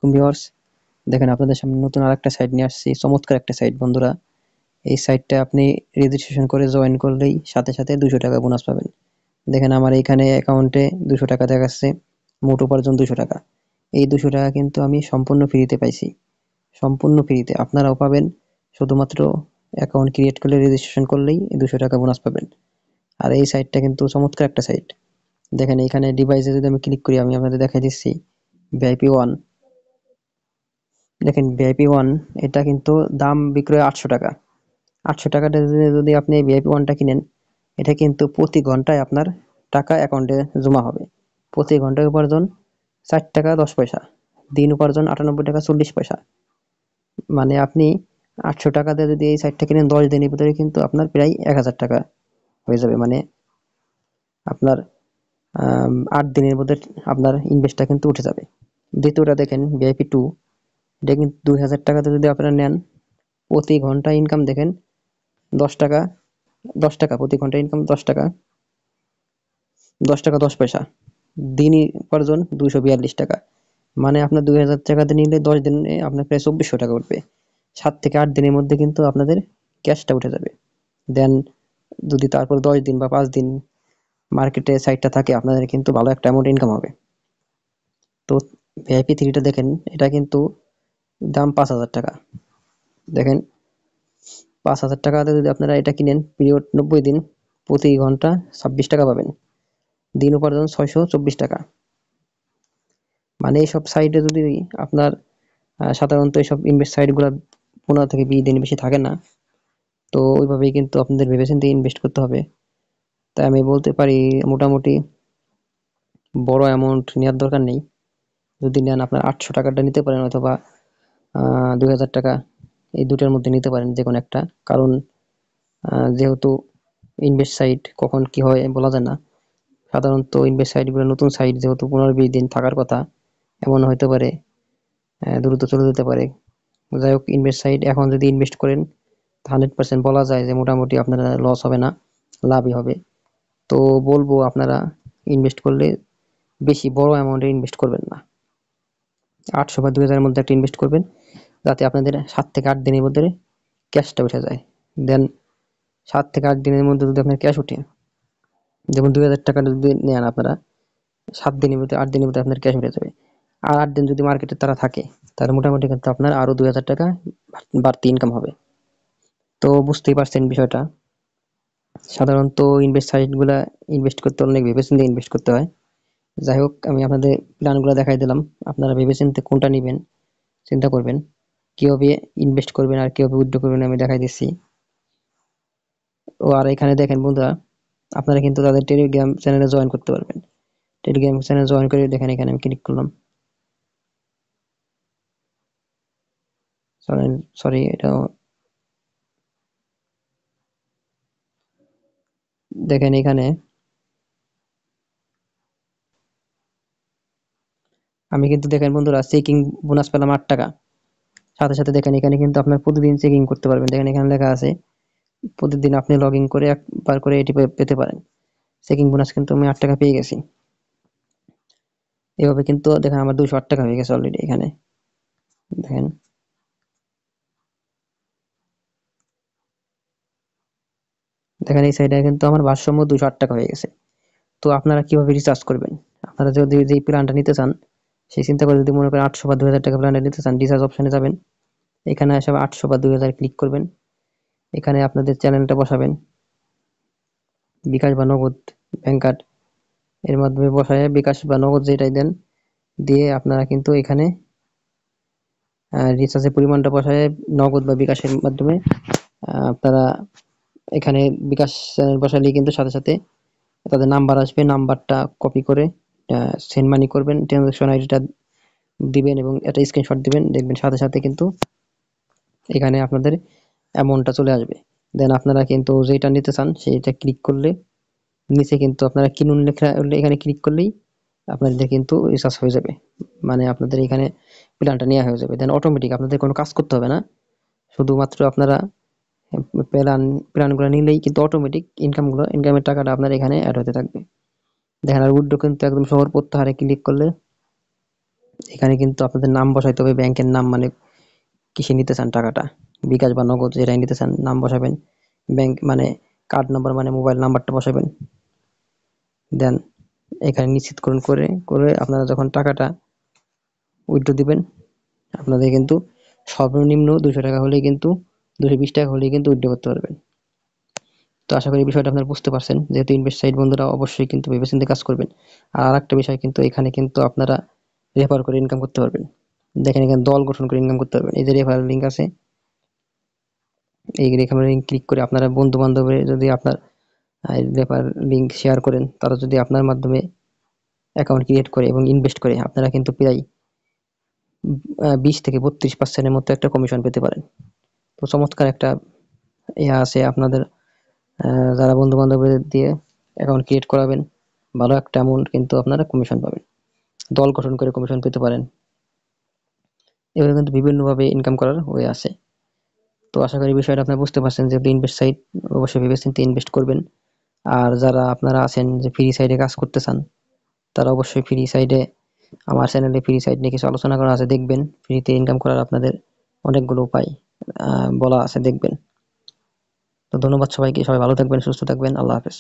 Viewers, দেখেন আপনাদের সামনে নতুন আরেকটা সাইট নিয়ে আসছি। চমৎকার একটা সাইট বন্ধুরা। এই সাইটটা আপনি রেজিস্ট্রেশন করে জয়েন করলেই সাথে সাথে 200 টাকা বোনাস পাবেন। দেখেন আমার এইখানে অ্যাকাউন্টে 200 টাকা দেখাচ্ছে, মোট উপার্জন 200 টাকা। এই 200 টাকা কিন্তু আমি সম্পূর্ণ ফ্রিতে পাইছি, সম্পূর্ণ ফ্রিতে। আপনারাও পাবেন, শুধুমাত্র অ্যাকাউন্ট ক্রিয়েট করলে রেজিস্ট্রেশন করলেই 200 টাকা বোনাস পাবেন। আর এই সাইটটা কিন্তু চমৎকার একটা সাইট। দেখেন এইখানে ডিভাইসে যদি আমি ক্লিক করি, আমি আপনাদের দেখাই দিচ্ছি। ভিআইপি ওয়ান, দেখেন ভিআইপি ওয়ান, এটা কিন্তু দাম বিক্রয় 800 টাকা। 800 টাকাটা যদি আপনি ভিআইপি ওয়ানটা কিনেন, এটা কিন্তু প্রতি ঘন্টায় আপনার টাকা অ্যাকাউন্টে জমা হবে। প্রতি ঘন্টায় উপার্জন 4 টাকা 10 পয়সা, দিন উপার্জন 98 টাকা 40 পয়সা। মানে আপনি 800 টাকা দিয়ে যদি এই সাইটটা কিনেন, 10 দিনের ভিতরে কিন্তু আপনার প্রায় 1000 টাকা হয়ে যাবে। মানে আপনার 8 দিনের মধ্যে আপনার ইনভেস্টটা কিন্তু উঠে যাবে। দ্বিতীয়টা দেখেন ভিআইপি টু, এটা কিন্তু 2000 টাকাতে যদি আপনারা নেন, প্রতি ঘন্টা ইনকাম দেখেন 10 টাকা, 10 টাকা প্রতি ঘন্টা ইনকাম, 10 টাকা, 10 টাকা 10 পয়সা। দিন উপার্জন 242 টাকা। মানে আপনার 2000 টাকাতে নিলে 10 দিনে আপনার প্রায় 2400 টাকা উঠবে। 7 থেকে 8 দিনের মধ্যে কিন্তু আপনাদের ক্যাশটা উঠে যাবে। দেন যদি তারপর 10 দিন বা 5 দিন মার্কেটে সাইটটা থাকে, আপনাদের কিন্তু ভালো একটা অ্যামাউন্ট ইনকাম হবে। তো ভিআইপি থ্রিটা দেখেন, এটা কিন্তু দাম 5000 টাকা। দেখেন 5000 টাকাতে যদি আপনারা এটা কিনেন, পিরিয়ড 90 দিন, প্রতি ঘন্টা 26 টাকা পাবেন, দিন উপার্জন 624 টাকা। মানে এইসব সাইটে যদি আপনার সাধারণত এইসব ইনভেস্ট সাইটগুলো 15 থেকে 20 দিন বেশি থাকে না। তো ওইভাবেই কিন্তু আপনাদের ভেবেচিন্তে ইনভেস্ট করতে হবে। তাই আমি বলতে পারি, মোটামুটি বড় অ্যামাউন্ট নেওয়ার দরকার নেই। যদি নেন আপনার 800 টাকাটা নিতে পারেন, অথবা 2000 টাকা, এই দুটার মধ্যে নিতে পারেন যে কোনো একটা। কারণ যেহেতু ইনভেস্ট সাইট কখন কি হয় বলা যায় না। সাধারণত ইনভেস্ট সাইটগুলো নতুন সাইট, যেহেতু 15-20 দিন থাকার কথা, এমন হতে পারে দ্রুত চলে যেতে পারে। যাই হোক, ইনভেস্ট সাইট এখন যদি ইনভেস্ট করেন, 100% বলা যায় যে মোটামুটি আপনার লস হবে না, লাভই হবে। তো বলবো আপনারা ইনভেস্ট করলে বেশি বড় অ্যামাউন্টে ইনভেস্ট করবেন না। 800 বা 2000 মধ্যে একটা ইনভেস্ট করবেন, যাতে আপনাদের 7 থেকে 8 দিনের মধ্যে ক্যাশটা উঠে যায়। দেন 7 থেকে 8 দিনের মধ্যে যদি আপনার ক্যাশ উঠে, যেমন 2000 টাকা যদি নেন আপনারা, 7 দিনের মধ্যে 8 দিনের মধ্যে আপনার ক্যাশ উঠে যাবে। আর 8 দিন যদি মার্কেটে তারা থাকে, তাহলে মোটামুটি কিন্তু আপনার আরো 2000 টাকা বাড়তি ইনকাম হবে। তো বুঝতেই পারছেন বিষয়টা। সাধারণত ইনভেস্ট সাইটগুলা ইনভেস্ট করতে অনেক ভেবেচিন্তে ইনভেস্ট করতে হয়। যাই হোক, আমি আপনাদের প্ল্যানগুলো দেখাই দিলাম। আপনারা ভেবেচিন্তে কোনটা নিবেন চিন্তা করবেন। কিভাবে ইনভেস্ট করবেন আর কিভাবে উইথড্র করবেন আমি দেখাই দিচ্ছি। আর এখানে দেখেন বন্ধুরা, আপনারা কিন্তু তাদের টেলিগ্রাম চ্যানেলে জয়েন করতে পারবেন। টেলিগ্রাম চ্যানেলে জয়েন করে দেখেন, এখানে আমি ক্লিক করলাম। সরি, এটা দেখেন এখানে আমি কিন্তু দেখেন বন্ধুরা, চেকিং বোনাস পেলাম 8 টাকা। সাথে সাথে দেখেন এখানে কিন্তু আপনার প্রতিদিন চেকিং করতে পারবেন। দেখেন এখানে লেখা আছে, প্রতিদিন আপনি লগ ইন করে একবার করে এটি পেতে পারেন। চেকিং বোনাস কিন্তু আমি 8 টাকা পেয়ে গেছি। এভাবে কিন্তু দেখেন আমার 208 টাকা হয়ে গেছে অলরেডি। এখানে দেখেন, দেখেন এই সাইডে কিন্তু আমার ভারসাম্য 208 টাকা হয়ে গেছে। তো আপনারা কিভাবে রিচার্জ করবেন? আপনারা যদি যে প্ল্যানটা নিতে চান, সেই চিন্তা করে যদি মনে করেন 800 বা 2000 টাকা প্ল্যানটা নিতে চান, রিচার্জ অপশনে যাবেন। এখানে এসে 800 বা 2000 ক্লিক করবেন। এখানে আপনাদের চ্যানেলটা বসাবেন, বিকাশ বা নগদ, ব্যাংক কার্ড এর মাধ্যমে বসায়, বিকাশ বা নগদ যেটাই দেন, দিয়ে আপনারা কিন্তু এখানে রিচার্জের পরিমাণটা বসায় নগদ বা বিকাশের মাধ্যমে আপনারা এখানে বিকাশ বসালেই কিন্তু সাথে সাথে তাদের নাম্বার আসবে। নাম্বারটা কপি করে সেন্ড মানি করবেন, ট্রানজাকশন আইডিটা দিবেন এবং একটা স্ক্রিনশট দিবেন। দেখবেন সাথে সাথে কিন্তু এখানে আপনাদের অ্যামাউন্টটা চলে আসবে। দেন আপনারা কিন্তু যেটা নিতে চান সেইটা ক্লিক করলে নিচে কিন্তু আপনারা কিনুন লেখা উঠলে এখানে ক্লিক করলেই আপনাদের কিন্তু রিচার্জ হয়ে যাবে। মানে আপনাদের এখানে প্ল্যানটা নেওয়া হয়ে যাবে। দেন অটোমেটিক আপনাদের কোনো কাজ করতে হবে না। শুধুমাত্র আপনারা প্ল্যানগুলো নিলেই কিন্তু অটোমেটিক ইনকামের টাকাটা আপনার এখানে অ্যাড হতে থাকবে। দেখেন আর উইথড্র কিন্তু একদম সহজ, প্রত্যাহারে ক্লিক করলে এখানে কিন্তু আপনাদের নাম বসাইতে হবে, ব্যাংকের নাম, মানে কিসে নিতে চান টাকাটা, বিকাশ বা নগদ যেটাই নিতে চান নাম বসাবেন, ব্যাংক মানে কার্ড নাম্বার মানে মোবাইল নাম্বারটা বসাবেন। দেন এখানে নিশ্চিতকরণ করে করে আপনারা যখন টাকাটা উইথড্র দিবেন, আপনাদের কিন্তু সর্বনিম্ন 200 টাকা হলেই কিন্তু 220 টাকা হলেই কিন্তু উইথড্র করতে পারবেন। তো আশা করি বিষয়টা আপনারা বুঝতে পারছেন। যেহেতু ইনভেস্ট সাইট বন্ধুরা অবশ্যই কিন্তু ভেবেচিন্তে কাজ করবেন। আর আরেকটা বিষয় কিন্তু এখানে কিন্তু আপনারা রেফার করে ইনকাম করতে পারবেন। দেখেন এখানে দল গঠন করে ইনকাম করতে পারবেন। এই যে রেফারেল লিঙ্ক আছে, এই রেফারেল লিঙ্ক ক্লিক করে আপনারা বন্ধু বান্ধবের যদি আপনার রেফার লিঙ্ক শেয়ার করেন, তারা যদি আপনার মাধ্যমে অ্যাকাউন্ট ক্রিয়েট করে এবং ইনভেস্ট করে, আপনারা কিন্তু প্রায় 20 থেকে 32% মতো একটা কমিশন পেতে পারেন। তো চমৎকার একটা ইয়া আছে আপনাদের, যারা বন্ধু বান্ধবদের দিয়ে অ্যাকাউন্ট ক্রিয়েট করাবেন, ভালো একটা অ্যামাউন্ট কিন্তু আপনারা কমিশন পাবেন। দল গঠন করে কমিশন পেতে পারেন। এভাবে কিন্তু বিভিন্নভাবে ইনকাম করার ওয়ে আছে। তো আশা করি বিষয়টা আপনারা বুঝতে পারছেন। যেহেতু ইনভেস্ট সাইট, অবশ্যই ভেবেচিন্তে ইনভেস্ট করবেন। আর যারা আপনারা আছেন যে ফ্রি সাইডে কাজ করতে চান, তারা অবশ্যই ফ্রি সাইডে আমার চ্যানেলে ফ্রি সাইড নিয়ে কিছু আলোচনা করা আছে, দেখবেন। ফ্রিতে ইনকাম করার আপনাদের অনেকগুলো উপায় বলা আছে, দেখবেন। তো ধন্যবাদ সবাইকে। সবাই ভালো থাকবেন, সুস্থ থাকবেন। আল্লাহ হাফেজ।